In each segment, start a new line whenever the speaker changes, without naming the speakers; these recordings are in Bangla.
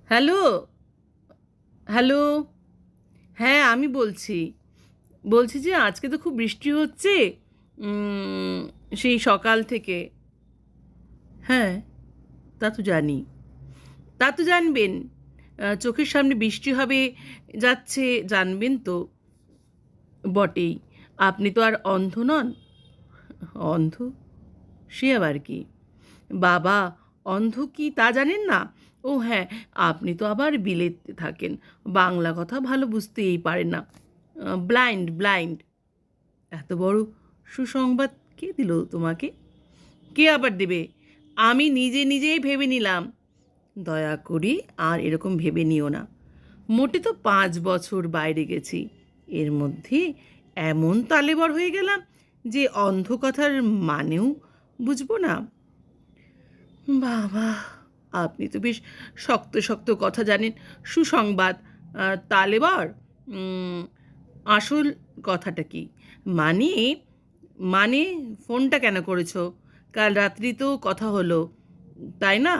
Hello, hello. হ্যাঁ, আমি বলছি। বলছি যে আজকে তো খুব বৃষ্টি হচ্ছে। উম, সেই সকাল থেকে। হ্যাঁ, তা তো জানি। তা তো জানবেন। চোখের সামনে বৃষ্টি হবে যাচ্ছে, জানবেন তো। বটেই। আপনি তো আর অন্ধ নন। অন্ধ? সে আবার কি? বাবা, অন্ধ কি তা জানেন না? ও হ্যাঁ, আপনি তো আবার বিলেতে থাকেন, বাংলা কথা ভালো বুঝতেই পারেন না। Blind blind. এত বড় সুসংবাদ কে দিল তোমাকে? কে আবার দেবে? আমি নিজে নিজেই ভেবে নিলাম। দয়া করি আর এরকম ভেবে নিও না। মোটে তো 5 বছর বাইরে গেছি, এর মধ্যে এমন তালেবর হয়ে গেলাম যে অন্ধ কথার মানেও বুঝবো না। বাবা, আপনি তো বেশ শক্ত শক্ত কথা জানেন। সুসংবাদ, তালেবর। উম, আসল কথাটা কি? মানে মানে ফোনটা কেন করেছো? কাল রাত্রি তো কথা হলো, তাই না?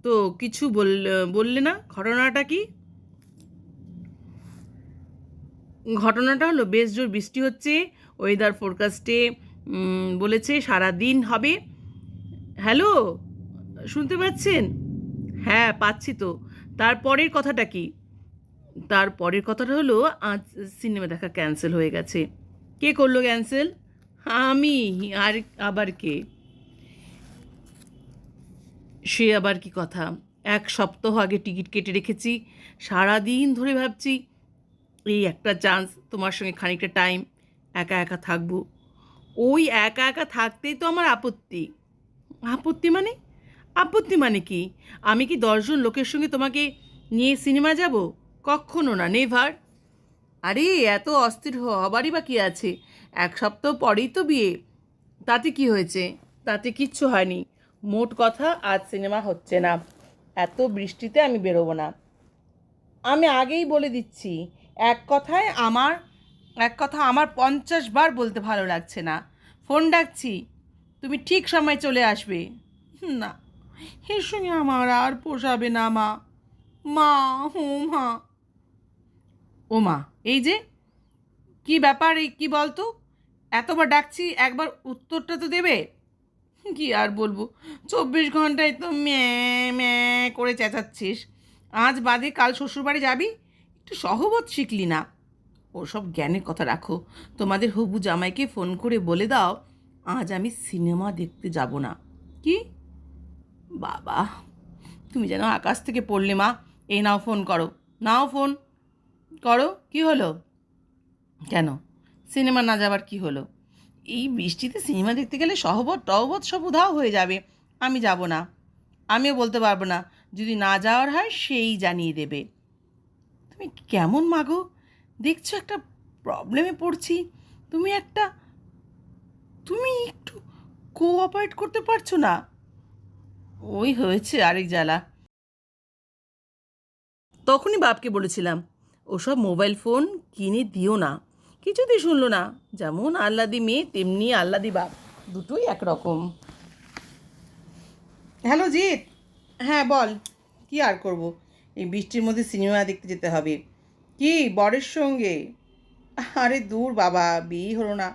তো কিছু বললে না, ঘটনাটা কি? ঘটনাটা হলো বেশ জোর বৃষ্টি হচ্ছে। ওয়েদার ফোরকাস্টে বলেছে সারা দিন হবে। হ্যালো, শুনতে পাচ্ছেন? হ্যাঁ, পাচ্ছি তো। তারপরের কথাটা কি? তারপরের কথাটা হলো আজ সিনেমা দেখা ক্যান্সেল হয়ে গেছে। কে করলো ক্যান্সেল? আমি। আর আবার কে? সে আবার কি কথা? 1 সপ্তাহ আগে টিকিট কেটে রেখেছি। সারাদিন ধরে ভাবছি এই একটা চান্স, তোমার সঙ্গে খানিকটা টাইম একা একা থাকবো। ওই একা একা থাকতেই তো আমার আপত্তি। আপত্তি মানে? আপত্তি মানে কি? আমি কি 10 জন লোকের সঙ্গে তোমাকে নিয়ে সিনেমা যাব? কক্ষনো না, নেভার। আরে এত অস্থির হবারই বা কী আছে? 1 সপ্তাহ পরেই তো বিয়ে। তাতে কি হয়েছে? তাতে কিচ্ছু হয়নি। মোট কথা, আজ সিনেমা হচ্ছে না। এত বৃষ্টিতে আমি বেরোবো না। আমি আগেই বলে দিচ্ছি, এক কথায় আমার এক কথা আমার 50 বার বলতে ভালো লাগছে না। ফোন ডাকছি, তুমি ঠিক সময় চলে আসবে। না, এর সঙ্গে আমার আর পোষাবে না মা। মা, ও মা। ও মা, এই যে কি ব্যাপার, এই কি বলতো? এতবার ডাকছি, একবার উত্তরটা তো দেবে। কি আর বলবো, 24 ঘন্টায় তো ম্যাঁ করে চেঁচাচ্ছিস। আজ বাদে কাল শ্বশুরবাড়ি যাবি, একটু সহবত শিখলি না। ওসব জ্ঞানের কথা রাখো। তোমাদের হবু জামাইকে ফোন করে বলে দাও আজ আমি সিনেমা দেখতে যাব না। কি? বাবা, তুমি যেন আকাশ থেকে পড়লে মা। এই নাও ফোন করো। নাও ফোন করো। কি হলো? কেন? সিনেমা না যাবার কি হলো? এই বৃষ্টিতে সিনেমা দেখতে গেলে সহবত টহবত সব উধাও হয়ে যাবে। আমি যাব না। আমিও বলতে পারবো না। যদি না যাওয়ার হয় সেই জানিয়ে দেবে। তুমি কেমন মাগো? দেখছো একটা প্রবলেমে পড়ছি। তুমি একটা তুমি একটু কোঅপারেট করতে পারছো না। ওই হয়েছে আরেক জ্বালা। তখনই বাপকে বলেছিলাম ওসব মোবাইল ফোন কিনে দিও না। কিছুতেই শুনলো না। যেমন আহ্লাদি মেয়ে তেমনি আহ্লাদি বাপ, দুটোই একরকম। হ্যালো জিৎ। হ্যাঁ বল। কি আর করব, এই বৃষ্টির মধ্যে সিনেমা দেখতে যেতে হবে। কি বরের সঙ্গে? আরে দূর বাবা, বিয়ে হলো না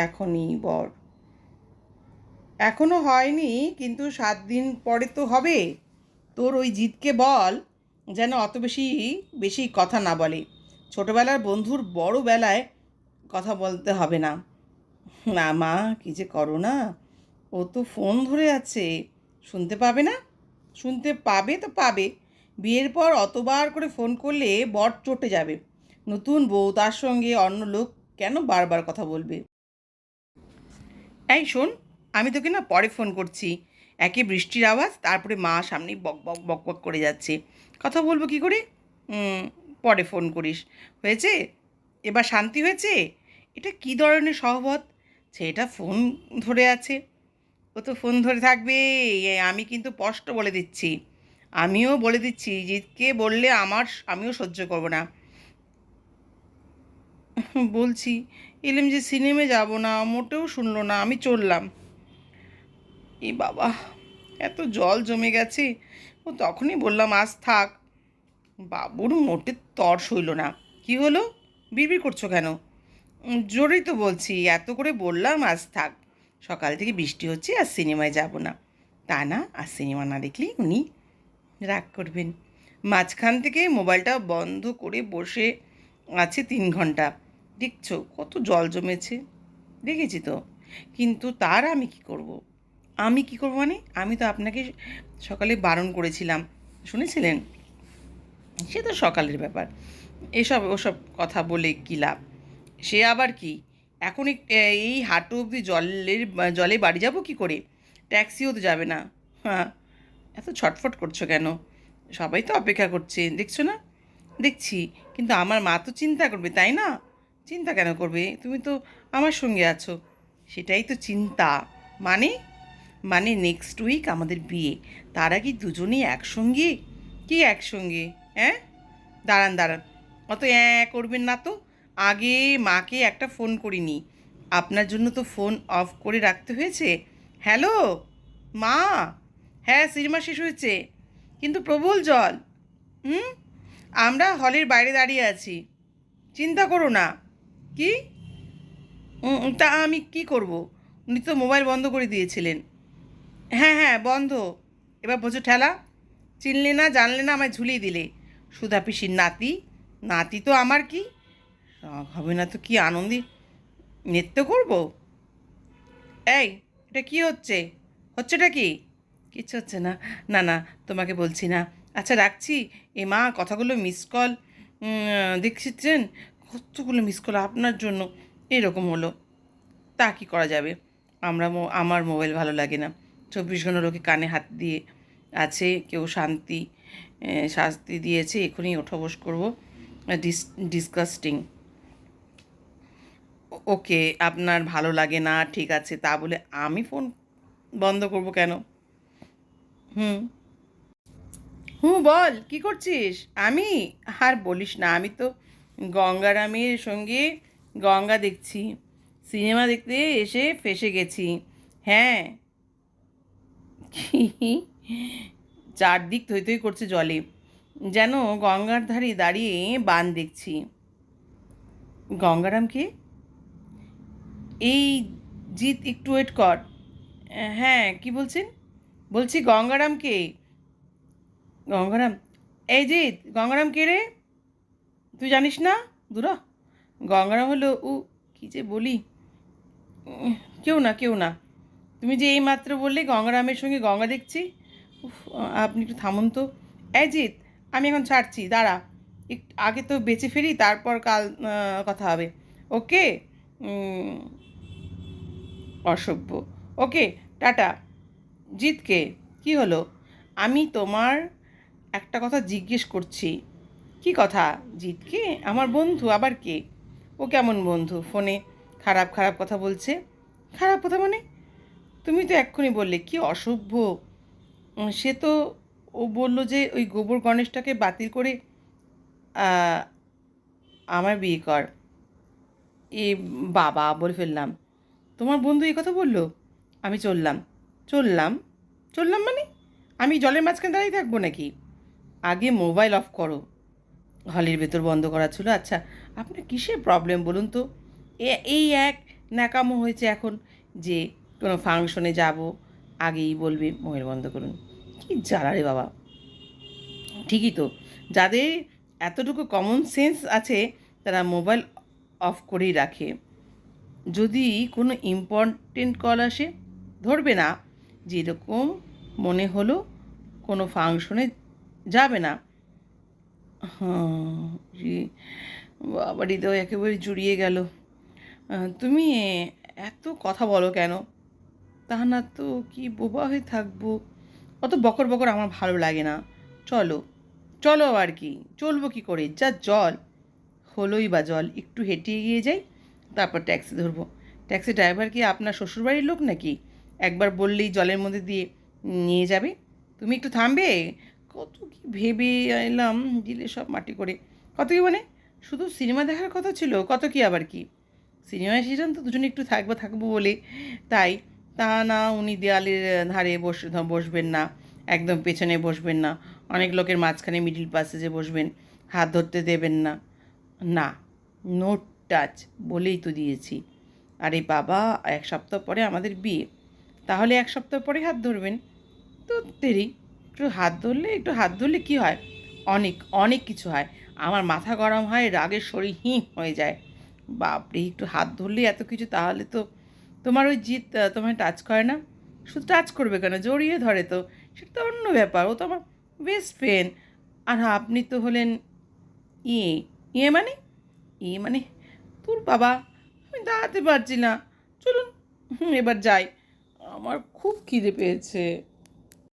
এখনই বর। এখনো হয়নি, কিন্তু 7 দিন পরে তো হবে। তোর ওই জিতকে বল যেন অত বেশি বেশি কথা না বলে। ছোটবেলার বন্ধুর বড় বেলায় কথা বলতে হবে না। না মা, কী যে করো না। ও তো ফোন ধরে আছে, শুনতে পাবে না? শুনতে পাবে তো পাবে। বিয়ের পর অতবার করে ফোন করলে বর চটে যাবে। নতুন বউ, তার সঙ্গে অন্য লোক, কেন বারবার কথা বলবে? এই শোন, আমি তোকে না পরে ফোন করছি। একে বৃষ্টির আওয়াজ, তারপরে মা সামনেই বক বক বক বক করে যাচ্ছে। কথা বলবো কি করে? পরে ফোন করিস। হয়েছে? এবার শান্তি হয়েছে? এটা কী ধরনের সহবত? ছেলেটা ফোন ধরে আছে। ও তো ফোন ধরে থাকবে। আমি কিন্তু স্পষ্ট বলে দিচ্ছি। আমিও বলে দিচ্ছি, জিতকে বললে আমিও সহ্য করব না। বলছি, এলাম যে সিনেমে যাব না, মোটেও শুনলো না। আমি চললাম। এ বাবা, এত জল জমে গেছে। ও তখনই বললাম আজ থাক। বাবুর মোটে তর সইল না। কি হলো, বিড়বিড় করছো কেন? জোরেই তো বলছি, এত করে বললাম আজ থাক। সকাল থেকে বৃষ্টি হচ্ছে, আর সিনেমায় যাব না। তা না, আর সিনেমা না দেখলেই উনি রাগ করবেন। মাঝখান থেকে মোবাইলটা বন্ধ করে বসে আছে 3 ঘন্টা। দেখছো কত জল জমেছে? দেখেছি তো। কিন্তু তার আমি কি করব? আমি কি করব মানে, আমি তো আপনাকে সকালে বারণ করেছিলাম, শুনেছিলেন? সে তো সকালের ব্যাপার। ওসব কথা বলে কী লাভ? সে আবার কি, এখন এই হাঁটু অবধি জলে বাড়ি যাব কি করে? ট্যাক্সিও তো যাবে না। হ্যাঁ, এত ছটফট করছো কেন? সবাই তো অপেক্ষা করছে, দেখছো না? দেখছি, কিন্তু আমার মা তো চিন্তা করবে, তাই না? চিন্তা কেন করবে? তুমি তো আমার সঙ্গে আছো। সেটাই তো চিন্তা। মানে মানে নেক্সট উইক আমাদের বিয়ে। তার আগে দুজনেই একসঙ্গে? কি একসঙ্গে? হ্যাঁ, দাঁড়ান দাঁড়ান, অত করবেন না তো। আগে মাকে একটা ফোন করিনি, আপনার জন্য তো ফোন অফ করে রাখতে হয়েছে। হ্যালো মা, হ্যাঁ সিনেমা শেষ হয়েছে, কিন্তু প্রবল জল। হুম, আমরা হলের বাইরে দাঁড়িয়ে আছি, চিন্তা করো না। কি? তা আমি কি করব? উনি তো মোবাইল বন্ধ করে দিয়েছিলেন। হ্যাঁ হ্যাঁ বন্ধ। এবার বোঝো ঠেলা। চিনলে না জানলে না, আমায় ঝুলিয়ে দিলে। সুধা পিসির নাতি। নাতি তো আমার কি রাগ হবে না তো? কি আনন্দে নৃত্য করব। এই, এটা কি হচ্ছে? হচ্ছেটা কি? কিচ্ছু হচ্ছে না। না না, তোমাকে বলছি না। আচ্ছা রাখছি। এ মা, কথাগুলো মিস কল দেখছেন? কতগুলো মিস কল আপনার জন্য এরকম হলো। তা কি করা যাবে? আমার মোবাইল ভালো লাগে না। 24 ঘন্টা লোকে কানে হাত দিয়ে আছে, কেউ শাস্তি দিয়েছে, এখনই ওঠা বস করবো। ডিসকাস্টিং। ওকে, আপনার ভালো লাগে না ঠিক আছে, তা বলে আমি ফোন বন্ধ করব কেন? হুম হুম, বল কি করছিস? আমি আর বলিস না, আমি তো গঙ্গারামের সঙ্গে গঙ্গা দেখছি। সিনেমা দেখতে এসে ফেঁসে গেছি। হ্যাঁ। চারদিক থই থই করছে জলে, যেন গঙ্গার ধারে দাঁড়িয়ে বান দেখছি। গঙ্গারামকে? এই, জিৎ একটু ওয়েট কর। হ্যাঁ, কি বলছেন? বলছি গঙ্গারামকে। গঙ্গারাম? এই জিৎ, গঙ্গারাম কে রে? তুই জানিস না? দূরা। গঙ্গারাম হলো কী যে বলি। উম, কেউ না কেউ না। তুমি যে এইমাত্র বললে গঙ্গারামের সঙ্গে গঙ্গা দেখছি। উফ, আপনি একটু থামুন তো। এই জিৎ, আমি এখন ছাড়ছি, দাঁড়া। একটু আগে তো বেঁচে ফেরি, তারপর কাল কথা হবে। ওকে। অসভ্য। ওকে, টাটা। জিতকে? কি হলো? আমি তোমার একটা কথা জিজ্ঞেস করছি। কি কথা? জিতকে? আমার বন্ধু আবার কে? ও কেমন বন্ধু? ফোনে খারাপ খারাপ কথা বলছে। খারাপ কথা মানে? তুমি তো এক্ষুনি বললে কি অসভ্য। সে তো, ও বলল যে ওই গোবর গণেশটাকে বাতিল করে আহ, আমার বিয়ে কর। এ বাবা, বলে ফেললাম। তোমার বন্ধু এই কথা বললো? আমি চললাম। চললাম? চললাম মানে? আমি জলের মাঝখানে দাঁড়িয়ে থাকবো নাকি? আগে মোবাইল অফ করো। হলের ভেতর বন্ধ করা ছিল। আচ্ছা, আপনার কিসের প্রবলেম বলুন তো? এই এক ন্যাকামো হয়েছে এখন, যে কোনো ফাংশনে যাব, আগেই বলবে মোবাইল বন্ধ করুন। কি জ্বালা রে বাবা। ঠিকই তো, যাদের এতটুকু কমন সেন্স আছে তারা মোবাইল অফ করেই রাখে। যদি কোনো ইম্পর্টেন্ট কল আসে, ধরবে না। যেরকম মনে হলো কোনো ফাংশনে যাবে না। হ্যাঁ, বাবা, হৃদয় একেবারে জুড়িয়ে গেল। তুমি এত কথা বলো কেন? তা না তো কি বোবা হয়ে থাকবো? অত বকর বকর আমার ভালো লাগে না। চলো। চলো আর কি, চলবো কি করে? যা জল। হলোই বা জল, একটু হেঁটে এগিয়ে যাই, তারপর ট্যাক্সি ধরবো। ট্যাক্সি ড্রাইভার কি আপনার শ্বশুরবাড়ির লোক নাকি? একবার বললেই জলের মধ্যে দিয়ে নিয়ে যাবে। তুমি একটু থামবে? কত কি ভেবে এলাম, দিলে সব মাটি করে। কত কি মানে? শুধু সিনেমা দেখার কথা ছিল, কত কি আবার কি? সিনেমায় এসেছিলাম তো দুজনে একটু থাকবো থাকবো বলে, তাই। তা না, উনি দেয়ালের ধারে বসবেন না, একদম পেছনে বসবেন না, অনেক লোকের মাঝখানে মিডিল প্যাসেজে বসবেন, হাত ধরতে দেবেন না। না, নো টাচ বলেই তো দিয়েছি। আরে বাবা, 1 সপ্তাহ পরে আমাদের বিয়ে, তাহলে 1 সপ্তাহ পরে হাত ধরবেন। তো দেরি, একটু হাত ধরলে কী হয়, অনেক অনেক কিছু হয়। আমার মাথা গরম হয়, রাগের শরীর হিম হয়ে যায়। বাপরে, একটু হাত ধরলে এত কিছু, তাহলে তো তোমার ওই জিৎ তোমায় টাচ করে না? শুধু টাচ করবে কেন, জড়িয়ে ধরে তো, সেটা তো অন্য ব্যাপার। ও তো আমার বেস্ট ফ্রেন্ড। আর আপনি তো হলেন ইয়ে, ইয়ে মানে, ইয়ে মানে তোর বাবা, আমি দাঁড়াতে পারছি না। চলুন, এবার যাই, আমার খুব খিদে পেয়েছে।